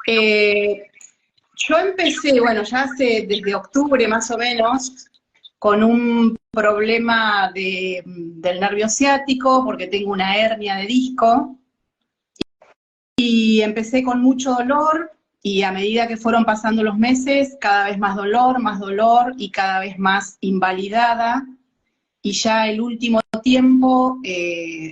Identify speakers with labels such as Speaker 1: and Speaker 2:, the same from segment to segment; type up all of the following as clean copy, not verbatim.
Speaker 1: Eh, yo empecé, bueno, ya desde octubre más o menos, con un problema del nervio ciático, porque tengo una hernia de disco, y empecé con mucho dolor, y a medida que fueron pasando los meses, cada vez más dolor, y cada vez más invalidada, y ya el último tiempo,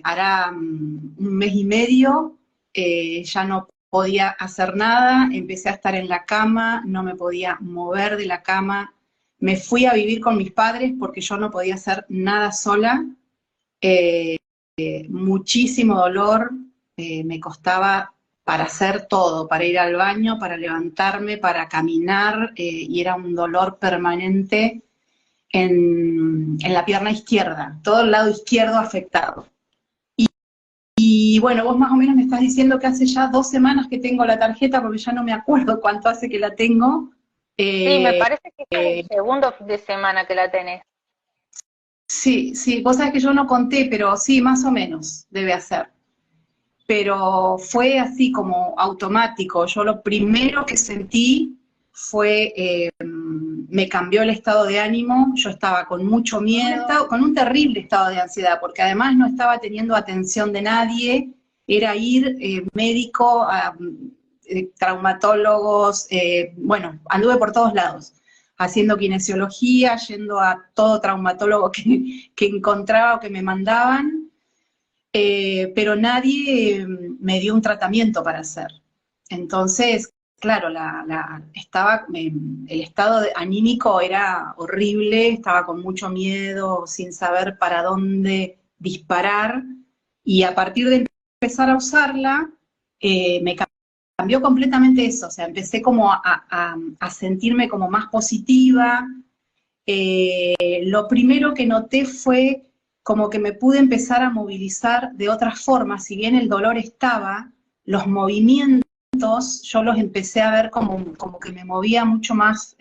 Speaker 1: hará un mes y medio, ya no podía hacer nada, empecé a estar en la cama, no me podía mover de la cama, me fui a vivir con mis padres porque yo no podía hacer nada sola, eh, muchísimo dolor, me costaba para hacer todo, para ir al baño, para levantarme, para caminar, y era un dolor permanente en la pierna izquierda, todo el lado izquierdo afectado. Y bueno, vos más o menos me estás diciendo que hace ya 2 semanas que tengo la tarjeta, porque ya no me acuerdo cuánto hace que la tengo.
Speaker 2: Sí, me
Speaker 1: Eh,
Speaker 2: parece que este es el segundo fin de semana que la tenés.
Speaker 1: sí, sí, vos sabés que yo no conté, pero sí, más o menos debe hacer. Pero fue así como automático. Yo lo primero que sentí fue, me cambió el estado de ánimo, yo estaba con mucho miedo, con un terrible estado de ansiedad, porque además no estaba teniendo atención de nadie, era ir, médico, traumatólogos, bueno, anduve por todos lados, haciendo kinesiología, yendo a todo traumatólogo que encontraba o que me mandaban, pero nadie, me dio un tratamiento para hacer. Entonces, claro, el estado anímico era horrible, estaba con mucho miedo, sin saber para dónde disparar, y a partir de empezar a usarla, me cambió completamente eso, o sea, empecé como a sentirme como más positiva. Lo primero que noté fue como que me pude empezar a movilizar de otras formas, si bien el dolor estaba, los movimientos yo los empecé a ver como que me movía mucho más,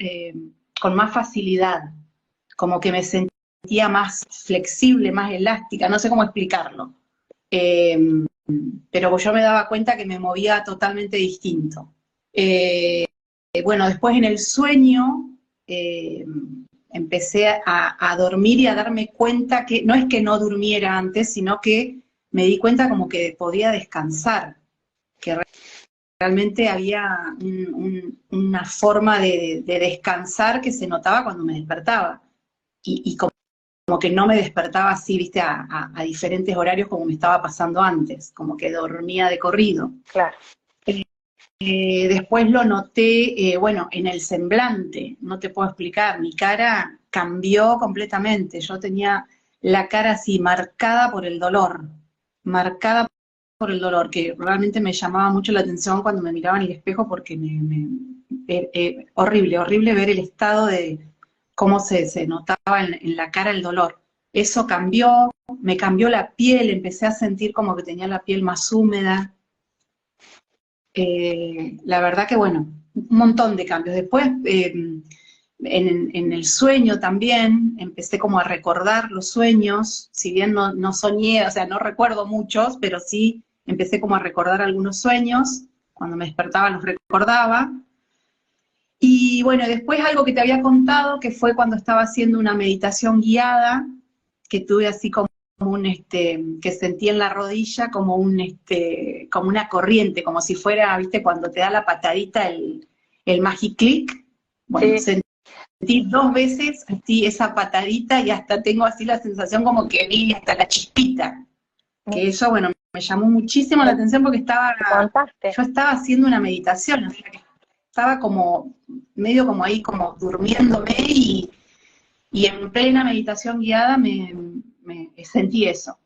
Speaker 1: con más facilidad, como que me sentía más flexible, más elástica, no sé cómo explicarlo. Eh, pero yo me daba cuenta que me movía totalmente distinto. Eh, bueno, después en el sueño, eh, empecé a dormir y a darme cuenta que no es que no durmiera antes, sino que me di cuenta como que podía descansar, que realmente había una forma de descansar que se notaba cuando me despertaba. Y como que no me despertaba así, viste, a diferentes horarios como me estaba pasando antes, como que dormía de corrido.
Speaker 2: Claro.
Speaker 1: Después lo noté, bueno, en el semblante, no te puedo explicar, mi cara cambió completamente, yo tenía la cara así marcada por el dolor, marcada por el dolor, que realmente me llamaba mucho la atención cuando me miraba en el espejo porque horrible, horrible ver el estado de cómo se notaba en la cara el dolor. Eso cambió, me cambió la piel, empecé a sentir como que tenía la piel más húmeda. La verdad que bueno, un montón de cambios. Después, en el sueño también, empecé como a recordar los sueños, si bien no soñé, o sea, no recuerdo muchos, pero sí empecé como a recordar algunos sueños, cuando me despertaba los recordaba. Y bueno, después algo que te había contado, que fue cuando estaba haciendo una meditación guiada, que tuve así como que sentí en la rodilla como como una corriente, como si fuera, viste, cuando te da la patadita el Magic Click. Bueno,
Speaker 2: Sí,
Speaker 1: sentí 2 veces así esa patadita, y hasta tengo así la sensación como que vi hasta la chispita,
Speaker 2: me,
Speaker 1: que eso, bueno, me llamó muchísimo la
Speaker 2: me
Speaker 1: atención porque
Speaker 2: contaste.
Speaker 1: yo estaba haciendo una meditación, o sea, que estaba como, medio como ahí, como durmiéndome, y en plena meditación guiada me sentí eso.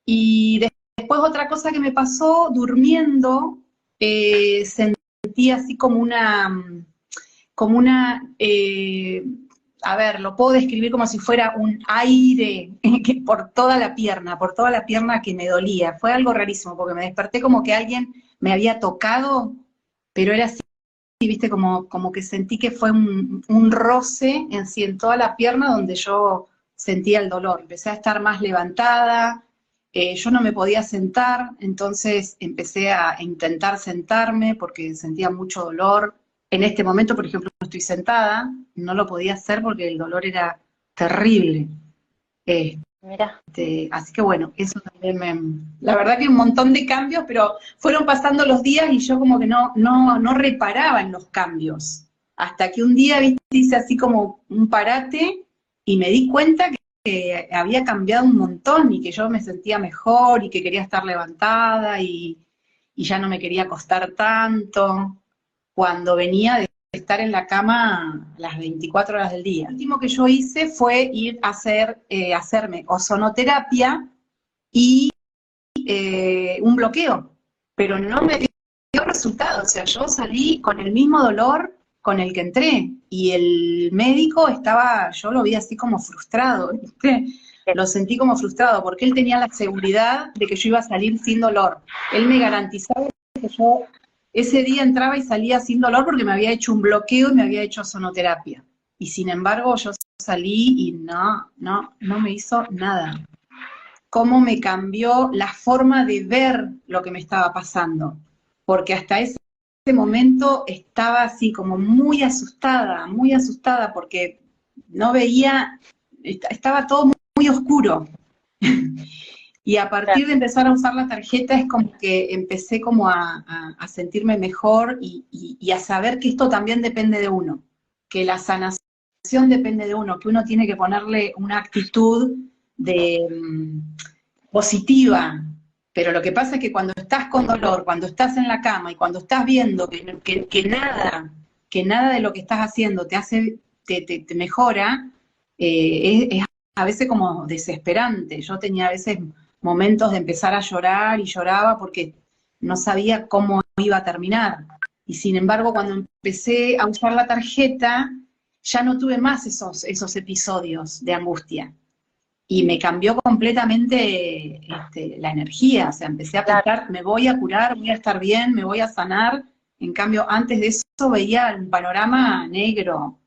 Speaker 1: Y después otra cosa que me pasó, durmiendo, sentí así como una, a ver, lo puedo describir como si fuera un aire que por toda la pierna que me dolía. Fue algo rarísimo, porque me desperté como que alguien me había tocado, pero era así, viste, como que sentí que fue un roce en sí, en toda la pierna donde yo sentía el dolor. Empecé a estar más levantada, yo no me podía sentar, entonces empecé a intentar sentarme porque sentía mucho dolor. En este momento, por ejemplo, estoy sentada, no lo podía hacer porque el dolor era terrible.
Speaker 2: Mira,
Speaker 1: Así que bueno, eso también la verdad que un montón de cambios, pero fueron pasando los días y yo como que no reparaba en los cambios. Hasta que un día, viste, hice así como un parate y me di cuenta que había cambiado un montón y que yo me sentía mejor y que quería estar levantada y ya no me quería acostar tanto cuando venía de estar en la cama las 24 horas del día. Lo último que yo hice fue ir a hacerme ozonoterapia y un bloqueo, pero no me dio resultado, o sea, yo salí con el mismo dolor con el que entré, y el médico yo lo vi así como frustrado, ¿viste? Lo sentí como frustrado, porque él tenía la seguridad de que yo iba a salir sin dolor. Él me garantizaba que yo ese día entraba y salía sin dolor porque me había hecho un bloqueo y me había hecho sonoterapia. Y sin embargo yo salí y no me hizo nada. Cómo me cambió la forma de ver lo que me estaba pasando. Porque hasta ese momento estaba así como muy asustada porque no veía, estaba todo muy oscuro. Y a partir de empezar a usar la tarjeta es como que empecé como a sentirme mejor y a saber que esto también depende de uno, que la sanación depende de uno, que uno tiene que ponerle una actitud positiva. Pero lo que pasa es que cuando estás con dolor, cuando estás en la cama y cuando estás viendo que nada de lo que estás haciendo te mejora, es a veces como desesperante. Yo tenía a veces momentos de empezar a llorar y lloraba porque no sabía cómo iba a terminar. Y sin embargo, cuando empecé a usar la tarjeta, ya no tuve más esos episodios de angustia. Y me cambió completamente la energía, o sea, empecé a pensar, me voy a curar, voy a estar bien, me voy a sanar. En cambio, antes de eso veía un panorama negro,